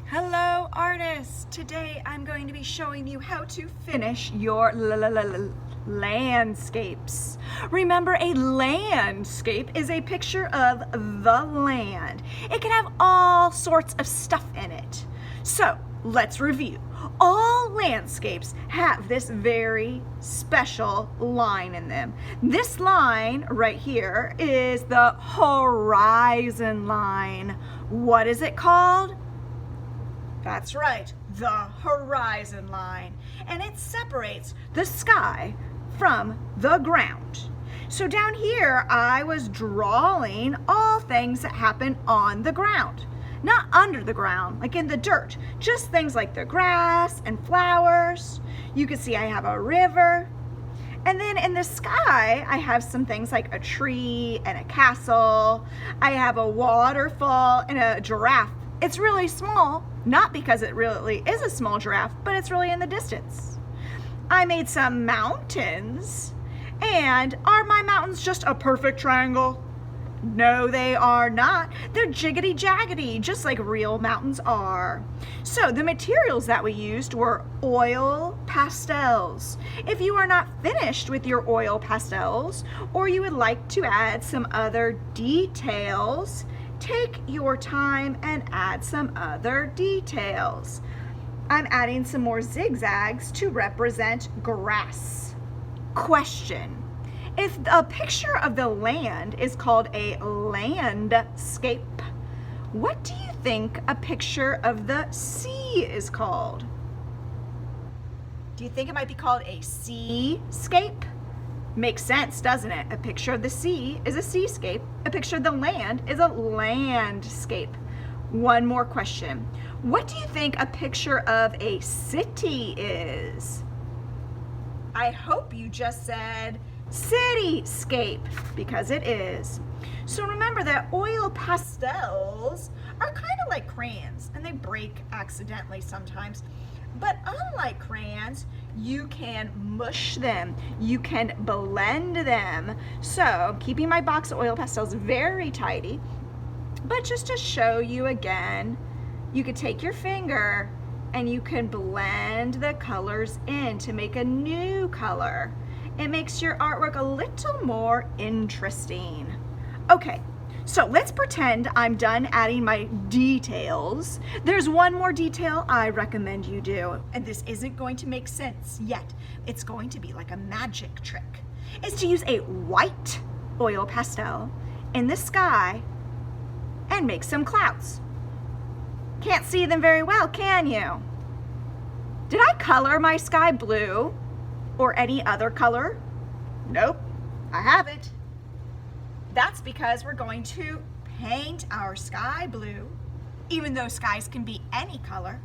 Hello artists! Today I'm going to be showing you how to finish your landscapes. Remember, a landscape is a picture of the land. It can have all sorts of stuff in it. So let's review. All landscapes have this very special line in them. This line right here is the horizon line. What is it called? That's right, the horizon line. And it separates the sky from the ground. So down here, I was drawing all things that happen on the ground. Not under the ground, like in the dirt. Just things like the grass and flowers. You can see I have a river. And then in the sky, I have some things like a tree and a castle. I have a waterfall and a giraffe. It's really small, not because it really is a small giraffe, but it's really in the distance. I made some mountains. And are my mountains just a perfect triangle? No, they are not. They're jiggity-jaggedy, just like real mountains are. So the materials that we used were oil pastels. If you are not finished with your oil pastels, or you would like to add some other details, take your time and add some other details. I'm adding some more zigzags to represent grass. Question. If a picture of the land is called a landscape, what do you think a picture of the sea is called? Do you think it might be called a seascape? Makes sense, doesn't it? A picture of the sea is a seascape. A picture of the land is a landscape. One more question. What do you think a picture of a city is? I hope you just said cityscape, because it is. So remember that oil pastels are kind of like crayons, and they break accidentally sometimes. But unlike crayons, you can mush them, you can blend them. So I'm keeping my box of oil pastels very tidy, but just to show you again, you could take your finger and you can blend the colors in to make a new color. It makes your artwork a little more interesting. Okay, so let's pretend I'm done adding my details. There's one more detail I recommend you do, and this isn't going to make sense yet. It's going to be like a magic trick. It's to use a white oil pastel in the sky and make some clouds. Can't see them very well, can you? Did I color my sky blue? Or any other color? Nope, I haven't. That's because we're going to paint our sky blue, even though skies can be any color,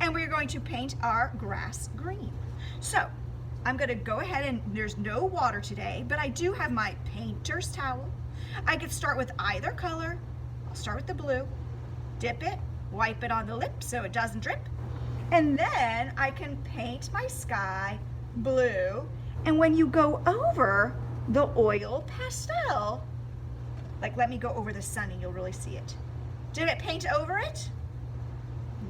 and we're going to paint our grass green. So I'm going to go ahead, and there's no water today, but I do have my painter's towel. I could start with either color. I'll start with the blue, dip it, wipe it on the lip so it doesn't drip, and then I can paint my sky blue. And when you go over the oil pastel, like let me go over the sun and you'll really see it. Did it paint over it?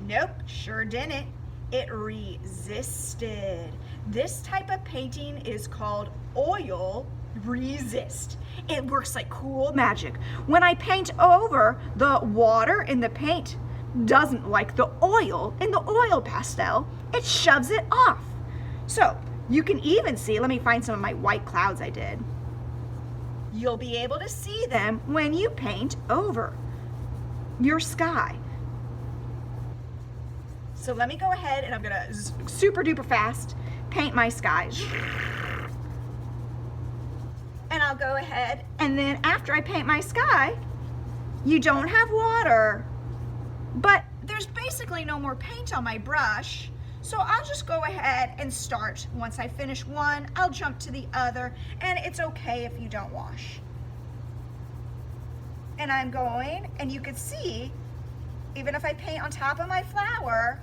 Nope, sure didn't. It resisted. This type of painting is called oil resist. It works like cool magic. When I paint over, the water in the paint doesn't like the oil in the oil pastel. It shoves it off. So you can even see, let me find some of my white clouds I did. You'll be able to see them when you paint over your sky. So let me go ahead and I'm gonna super duper fast paint my skies. And I'll go ahead, and then after I paint my sky, you don't have water, but there's basically no more paint on my brush. So I'll just go ahead and start. Once I finish one, I'll jump to the other, and it's okay if you don't wash. And I'm going, and you can see, even if I paint on top of my flower,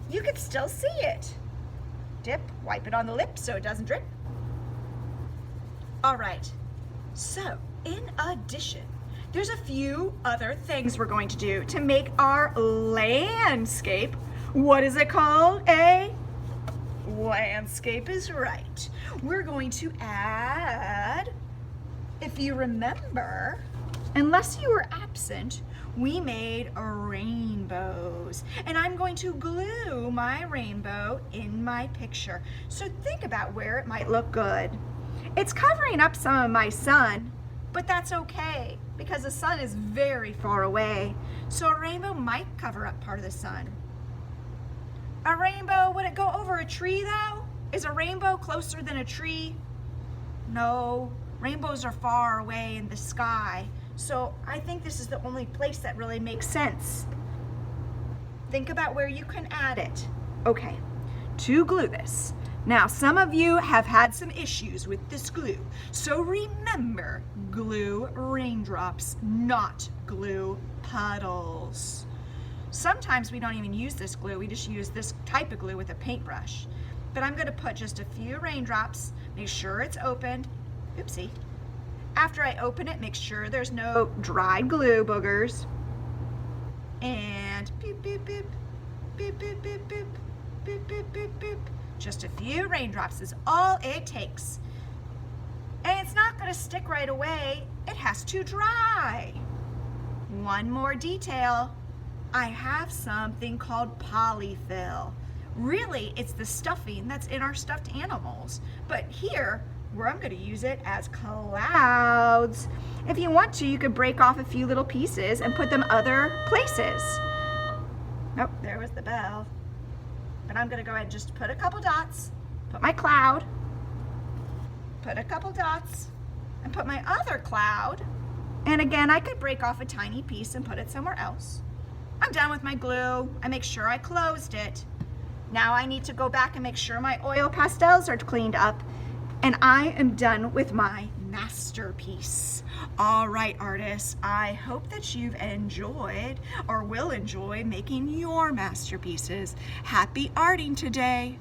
you could still see it. Dip, wipe it on the lip so it doesn't drip. All right, so in addition there's a few other things we're going to do to make our landscape. What is it called? A landscape is right. We're going to add, if you remember, unless you were absent, we made rainbows. And I'm going to glue my rainbow in my picture. So think about where it might look good. It's covering up some of my sun, but that's okay because the sun is very far away. So a rainbow might cover up part of the sun. A rainbow, would it go over a tree though? Is a rainbow closer than a tree? No, rainbows are far away in the sky. So I think this is the only place that really makes sense. Think about where you can add it. Okay, to glue this. Now, some of you have had some issues with this glue. So remember, glue raindrops, not glue puddles. Sometimes we don't even use this glue. We just use this type of glue with a paintbrush. But I'm gonna put just a few raindrops, make sure it's opened. Oopsie. After I open it, make sure there's no dried glue boogers. And beep, beep, beep, beep, beep, beep, beep, beep, beep, beep, beep. Just a few raindrops is all it takes. And it's not gonna stick right away. It has to dry. One more detail. I have something called polyfill. Really, it's the stuffing that's in our stuffed animals. But here, where I'm going to use it as clouds. If you want to, you could break off a few little pieces and put them other places. Oh, there was the bell. But I'm going to go ahead and just put a couple dots, put my cloud, put a couple dots, and put my other cloud. And again, I could break off a tiny piece and put it somewhere else. I'm done with my glue. I make sure I closed it. Now I need to go back and make sure my oil pastels are cleaned up. And I am done with my masterpiece. All right, artists, I hope that you've enjoyed or will enjoy making your masterpieces. Happy arting today.